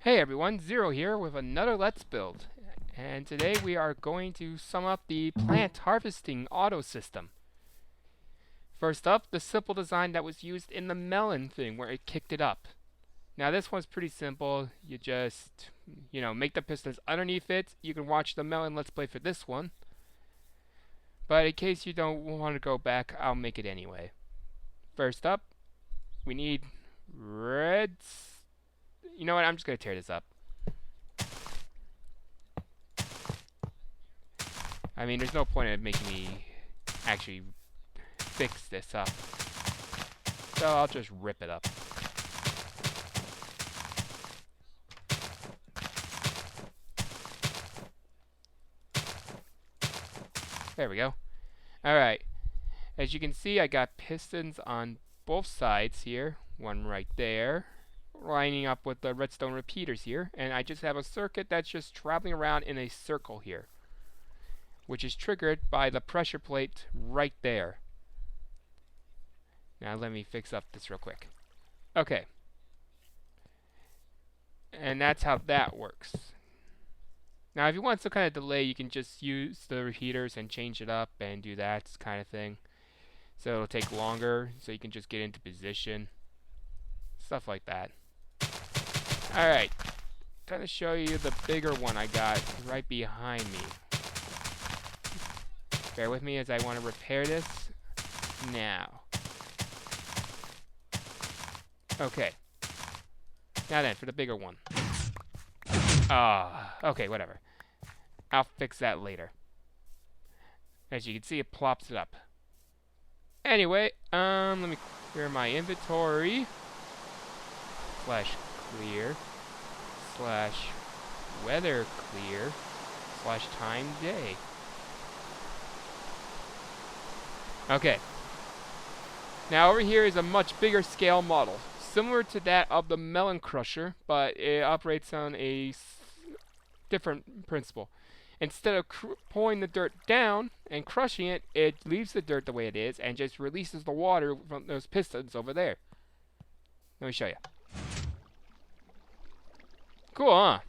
Hey everyone, Zero here with another Let's Build. And today we are going to sum up the plant harvesting auto system. First up, the simple design that was used in the melon thing where it kicked it up. Now this one's pretty simple. You just, make the pistons underneath it. You can watch the melon Let's Play for this one. But in case you don't want to go back, I'll make it anyway. First up, we need reds. You know what, I'm just going to tear this up. I mean, there's no point in making me actually fix this up. So I'll just rip it up. There we go. Alright. As you can see, I got pistons on both sides here. One right there, lining up with the redstone repeaters here. And I just have a circuit that's just traveling around in a circle here, which is triggered by the pressure plate right there. Now let me fix up this real quick. Okay. And that's how that works. Now if you want some kind of delay, you can just use the repeaters and change it up and do that kind of thing. So it'll take longer, so you can just get into position. Stuff like that. Alright. Kind of show you the bigger one I got right behind me. Bear with me as I want to repair this now. Okay. Now then, for the bigger one. Okay, whatever. I'll fix that later. As you can see, it plops it up. Anyway, let me clear my inventory. /clear. /weather clear. /time day. Okay. Now over here is a much bigger scale model, similar to that of the melon crusher, but it operates on a different principle. Instead of pulling the dirt down and crushing it, it leaves the dirt the way it is and just releases the water from those pistons over there. Let me show you. Cool, huh?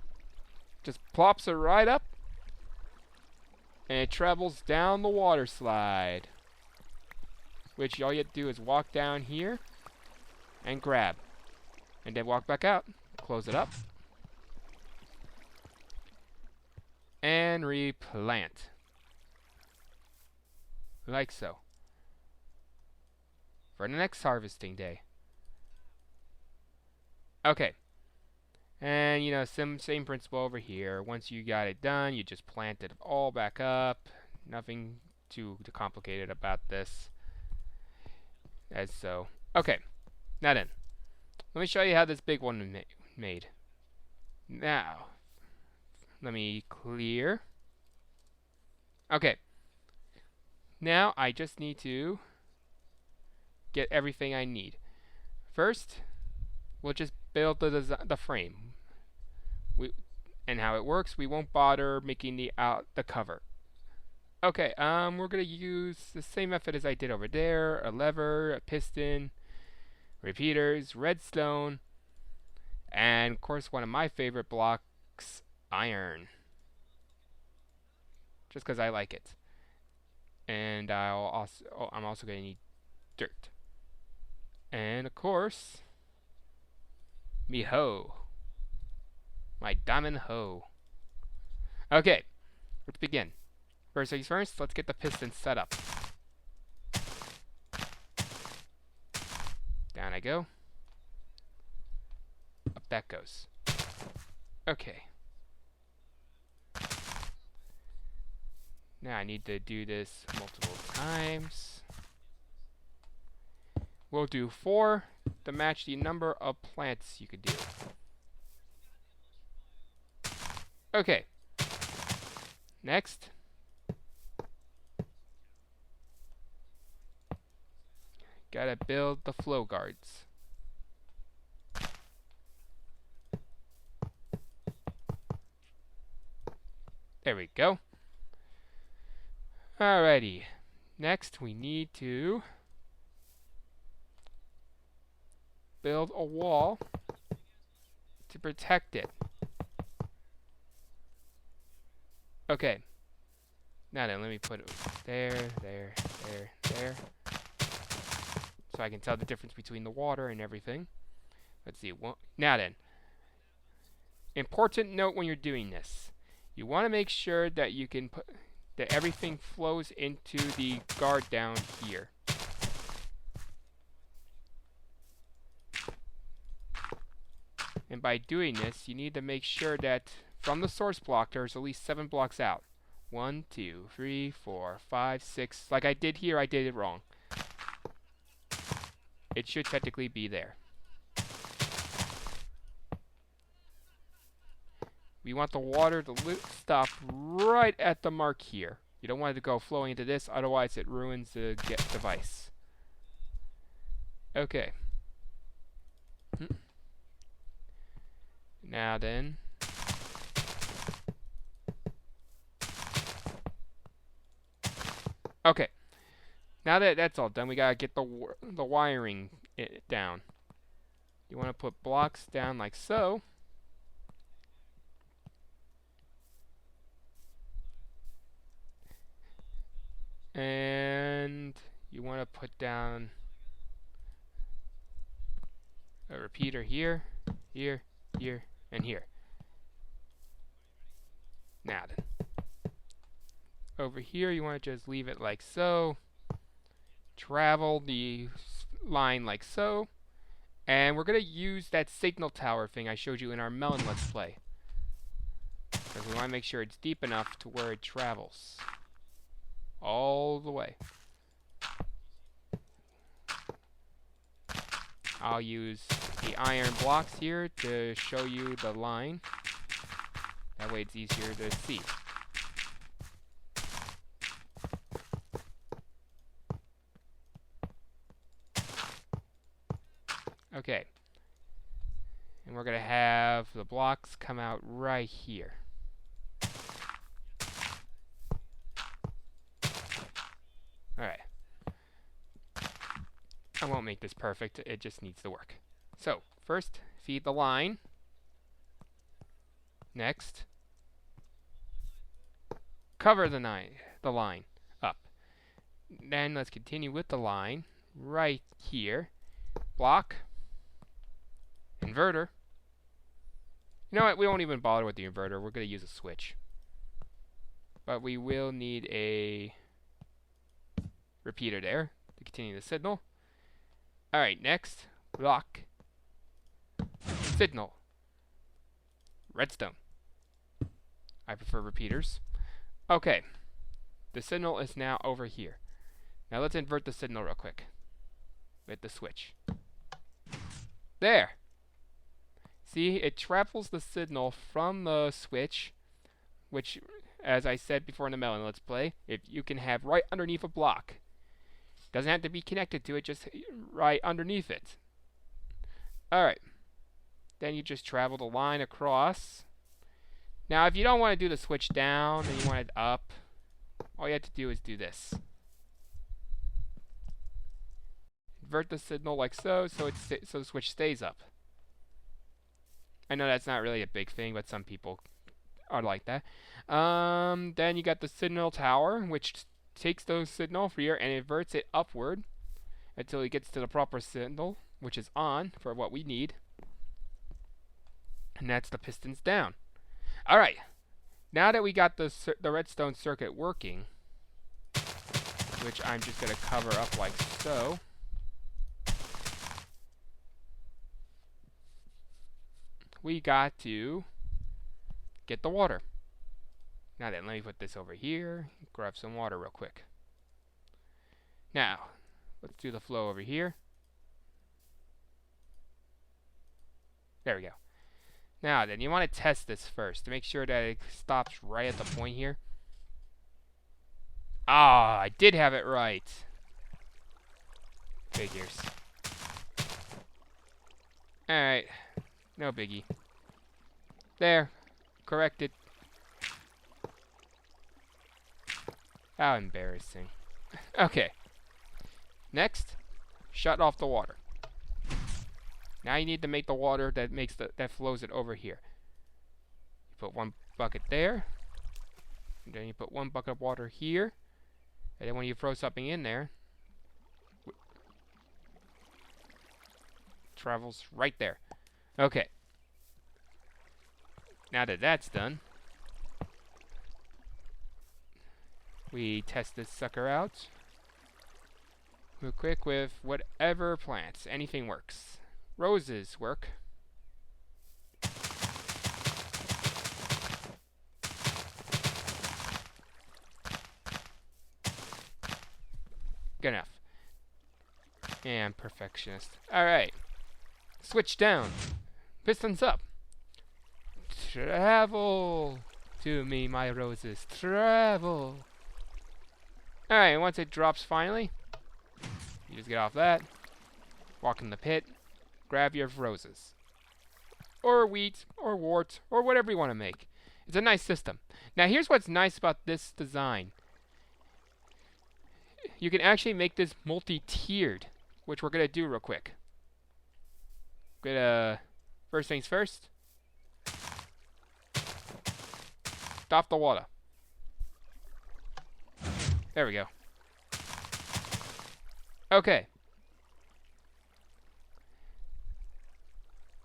Just plops it right up, and it travels down the water slide, which all you have to do is walk down here and grab, and then walk back out, close it up, and replant, like so, for the next harvesting day. Okay, and same principle over here. Once you got it done, you just plant it all back up. Nothing too complicated about this. As so. Okay. Now then, let me show you how this big one is made. Now, let me clear. Okay. Now, I just need to get everything I need. First, we'll just build the frame. And how it works, we won't bother making the cover. Okay, we're going to use the same method as I did over there. A lever, a piston, repeaters, redstone, and of course one of my favorite blocks, iron. Just because I like it. And I'm also going to need dirt. And of course, me hoe. My diamond hoe. Okay, let's begin. First things first, let's get the piston set up. Down I go. Up that goes. Okay. Now I need to do this multiple times. We'll do 4 to match the number of plants you could do. Okay. Next. Gotta build the flow guards. There we go. Alrighty. Next, we need to build a wall to protect it. Okay. Now then, let me put it there, there, there, there. So I can tell the difference between the water and everything. Let's see. Now then, important note when you're doing this. You want to make sure that you can put that everything flows into the guard down here. And by doing this, you need to make sure that from the source block, there's at least 7 blocks out. 1, 2, 3, 4, 5, 6. Like I did here, I did it wrong. It should technically be there. We want the water to stop right at the mark here. You don't want it to go flowing into this, otherwise it ruins the device. Okay. Now then. Okay. Now that that's all done, we gotta get the wiring down. You want to put blocks down like so. And you want to put down a repeater here, here, here, and here. Now then. Over here, you want to just leave it like so. Travel the line like so. And we're going to use that signal tower thing I showed you in our melon let's play. Because we want to make sure it's deep enough to where it travels. All the way. I'll use the iron blocks here to show you the line. That way it's easier to see. Okay. And we're going to have the blocks come out right here. Alright. I won't make this perfect, it just needs to work. So, first, feed the line. Next, cover the line up. Then let's continue with the line right here. Block. Inverter. You know what, we won't even bother with the inverter, we're going to use a switch. But we will need a repeater there to continue the signal. Alright, next, block, signal, redstone. I prefer repeaters. Okay, the signal is now over here. Now let's invert the signal real quick with the switch. There! See, it travels the signal from the switch, which, as I said before in the melon let's play, if you can have right underneath a block. Doesn't have to be connected to it, just right underneath it. Alright. Then you just travel the line across. Now, if you don't want to do the switch down and you want it up, all you have to do is do this. Invert the signal like so, so the switch stays up. I know that's not really a big thing, but some people are like that. Then you got the signal tower, which takes those signal from here and inverts it upward until it gets to the proper signal, which is on for what we need. And that's the pistons down. Alright, now that we got the redstone circuit working, which I'm just going to cover up like so. We got to get the water. Now then, let me put this over here, grab some water real quick. Now, let's do the flow over here. There we go. Now then, you want to test this first to make sure that it stops right at the point here. Ah, I did have it right. Figures. Alright, no biggie. There, corrected. How embarrassing. Okay. Next, shut off the water. Now you need to make the water that flows it over here. You put one bucket there. then you put 1 bucket of water here. And then when you throw something in there, travels right there. Okay. Now that that's done, we test this sucker out real quick with whatever plants. Anything works. Roses work. Good enough. And perfectionist. Alright. Switch down. Pistons up. Travel to me, my roses. Travel. Alright, once it drops finally, you just get off that, walk in the pit, grab your roses. Or wheat, or wort, or whatever you want to make. It's a nice system. Now here's what's nice about this design. You can actually make this multi-tiered, which we're going to do real quick. First things first. Stop the water. There we go. Okay.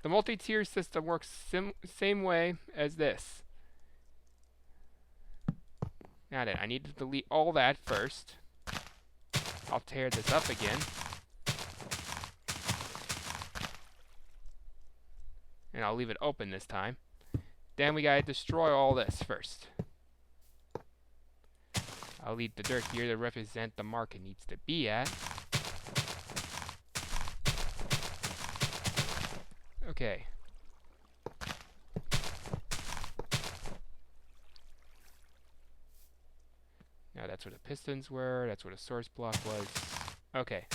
The multi-tier system works same way as this. Now then, I need to delete all that first. I'll tear this up again. And I'll leave it open this time. Then we gotta destroy all this first. I'll leave the dirt here to represent the mark it needs to be at. Okay. Now that's where the pistons were, that's where the source block was. Okay.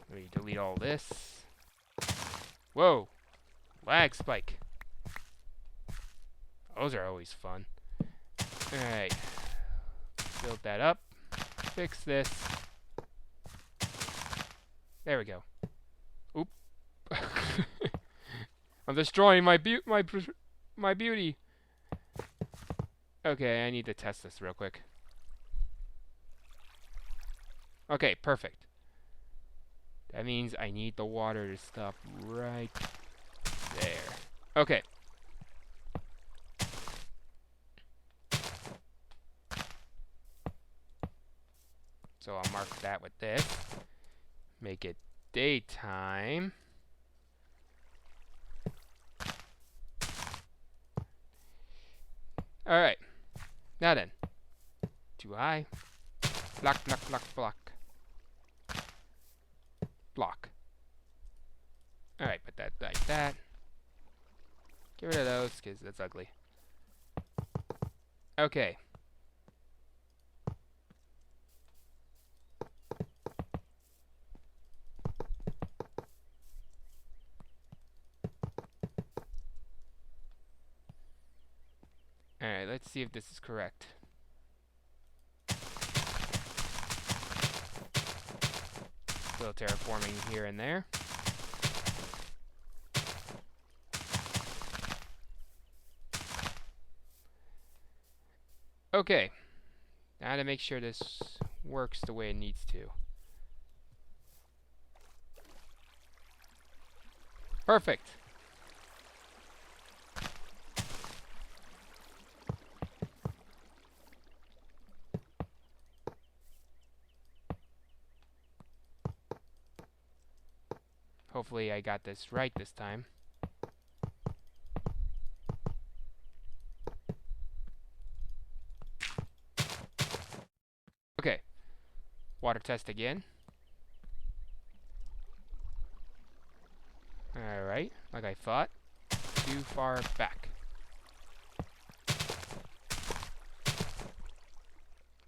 Let me delete all this. Whoa! Lag spike. Those are always fun. Alright. Build that up. Fix this. There we go. Oop. I'm destroying my beauty. Okay, I need to test this real quick. Okay, perfect. That means I need the water to stop right there. Okay. So I'll mark that with this. Make it daytime. Alright. Now then. Too high. Block, block, block, block. Block. Alright, put that like that. Get rid of those, because that's ugly. Okay. Alright, let's see if this is correct. Still terraforming here and there. Okay. Now to make sure this works the way it needs to. Perfect. Hopefully I got this right this time. Okay. Water test again. Alright, like I thought. Too far back.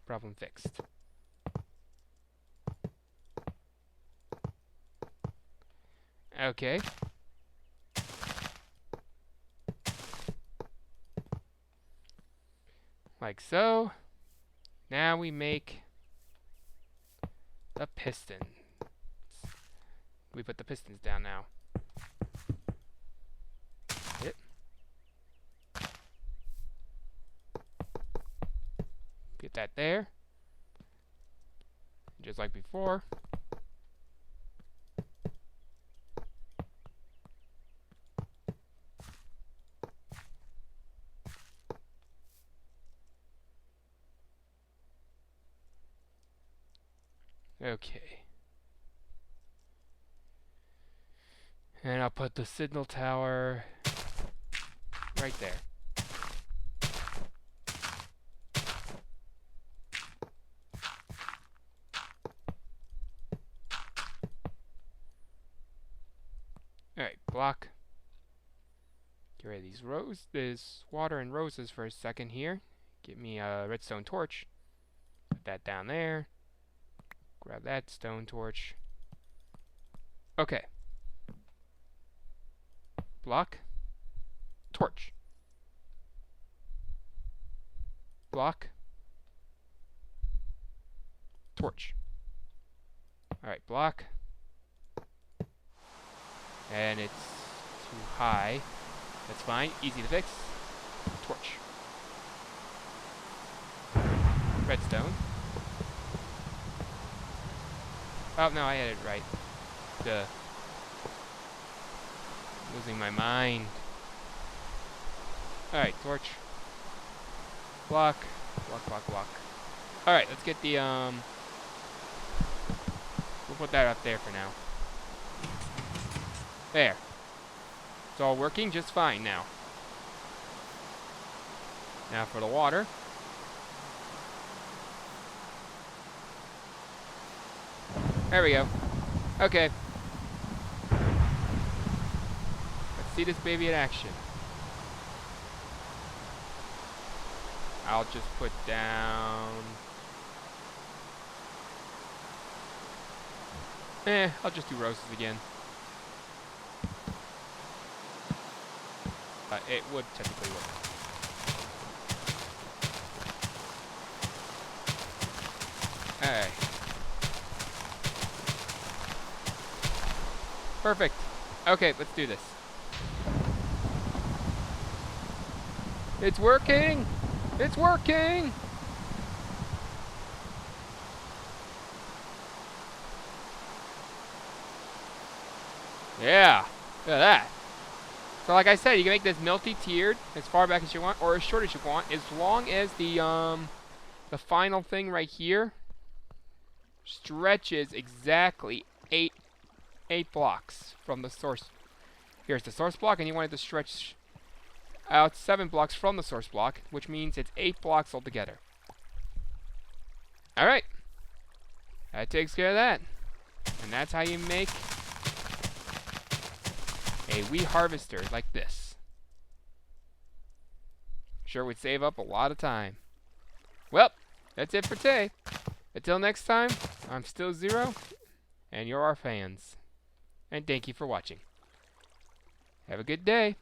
Problem fixed. Okay. Like so. Now we make the pistons. We put the pistons down now. Hit. Get that there. Just like before. Okay. And I'll put the signal tower right there. Alright, block. Get rid of these this water and roses for a second here. Get me a redstone torch. Put that down there. Grab that stone torch. Okay. Block. Torch. Block. Torch. Alright, block. And it's too high. That's fine. Easy to fix. Torch. Redstone. Oh, no, I had it right. Duh. Losing my mind. Alright, torch. Block. Block, block, block. Alright, let's get the, we'll put that up there for now. There. It's all working just fine now. Now for the water. There we go. Okay. Let's see this baby in action. I'll just put down... I'll just do roses again. It would technically work. Alright. Perfect. Okay, let's do this. It's working! It's working! Yeah, look at that. So like I said, you can make this multi-tiered as far back as you want, or as short as you want, as long as the final thing right here stretches exactly eight blocks from the source. Here's the source block, and you want it to stretch out 7 blocks from the source block, which means it's 8 blocks altogether. Alright. That takes care of that. And that's how you make a wee harvester like this. Sure would save up a lot of time. Well, that's it for today. Until next time, I'm still Zero, and you're our fans. And thank you for watching. Have a good day.